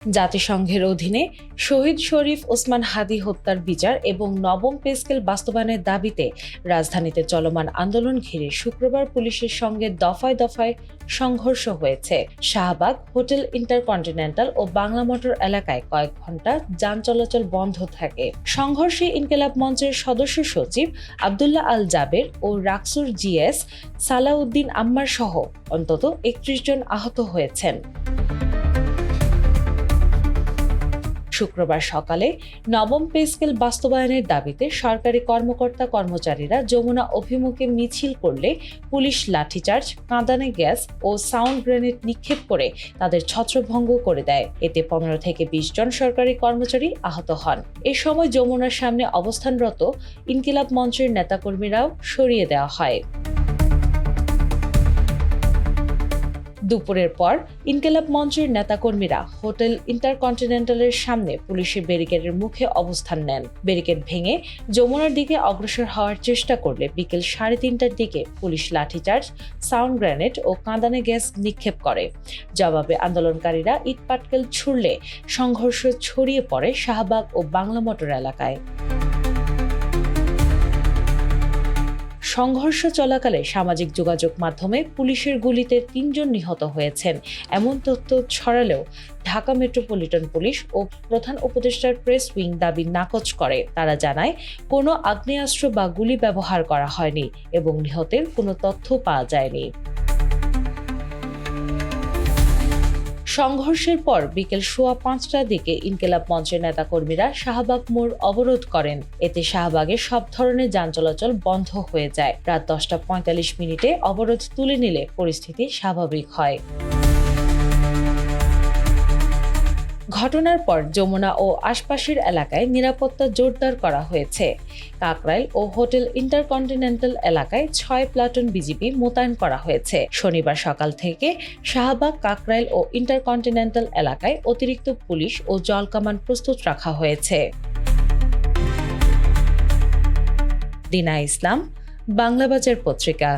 জাতিসংঘের অধীনে শহীদ শরীফ ওসমান হাদি হত্যার বিচার এবং নবম পে স্কেল বাস্তবায়নের দাবিতে রাজধানীতে চলমান আন্দোলন ঘিরে শুক্রবার পুলিশের সঙ্গে দফায় দফায় সংঘর্ষ হয়েছে। শাহবাগ, হোটেল ইন্টারকন্টিনেন্টাল ও বাংলা মোটর এলাকায় কয়েক ঘণ্টা যান চলাচল বন্ধ থাকে। সংঘর্ষে ইনকিলাব মঞ্চের সদস্য সচিব আব্দুল্লাহ আল জাবের ও রাকসুর জিএস সালাউদ্দিন আম্মার সহ অন্তত ৩১ জন আহত হয়েছেন। শুক্রবার সকালে নবম পে স্কেল বাস্তবায়নের দাবিতে সরকারি কর্মকর্তা-কর্মচারীরা যমুনা অভিমুখে মিছিল করলে পুলিশ লাঠিচার্জ, কাঁদানে গ্যাস ও সাউন্ড গ্রেনেড নিক্ষেপ করে তাদের ছত্রভঙ্গ করে দেয়। এতে ১৫ থেকে ২০ জন সরকারি কর্মচারী আহত হন। এ সময় যমুনার সামনে অবস্থানরত ইনকিলাব মঞ্চের নেতাকর্মীরাও সরিয়ে দেওয়া হয়। দুপুরের পর ইনকিলাব মঞ্চের নেতাকর্মীরা হোটেল ইন্টারকন্টিনেন্টালের সামনে পুলিশের ব্যারিকেডের মুখে অবস্থান নেন। ব্যারিকেড ভেঙে যমুনার দিকে অগ্রসর হওয়ার চেষ্টা করলে বিকেল ৩:৩০টার দিকে পুলিশ লাঠিচার্জ, সাউন্ড গ্রেনেড ও কাঁদানে গ্যাস নিক্ষেপ করে। জবাবে আন্দোলনকারীরা ইটপাটকেল ছুড়লে সংঘর্ষ ছড়িয়ে পড়ে শাহবাগ ও বাংলা মোটর এলাকায়। সংঘর্ষ চলাকালে সামাজিক যোগাযোগ মাধ্যমে পুলিশের গুলিতে ৩ জন নিহত হয়েছেন এমন তথ্য ছড়ালেও ঢাকা মেট্রোপলিটন পুলিশ ও প্রধান উপদেষ্টার প্রেস উইং দাবি নাকচ করে। তারা জানায়, কোনো আগ্নেয়াস্ত্র বা গুলি ব্যবহার করা হয়নি এবং নিহতের কোনো তথ্য পাওয়া যায়নি। সংঘর্ষের পর বিকেল ৫:১৫টার দিকে ইনকিলাব মঞ্চের নেতাকর্মীরা শাহবাগ মোড় অবরোধ করেন। এতে শাহবাগে সব ধরনের যান চলাচল বন্ধ হয়ে যায়। রাত ১০:৪৫ অবরোধ তুলে নিলে পরিস্থিতি স্বাভাবিক হয়। ঘটনার পর যমুনা ও আশপাশের এলাকায় নিরাপত্তা জোরদার করা হয়েছে। কাকরাইল ও হোটেল ইন্টারকন্টিনেন্টাল এলাকায় ৬ প্লাটুন বিজিবি মোতায়েন করা হয়েছে। শনিবার সকাল থেকে শাহবাগ, কাকরাইল ও ইন্টারকন্টিনেন্টাল এলাকায় অতিরিক্ত পুলিশ ও জলকামান প্রস্তুত রাখা হয়েছে। দিনা ইসলাম, বাংলাবাজার পত্রিকা।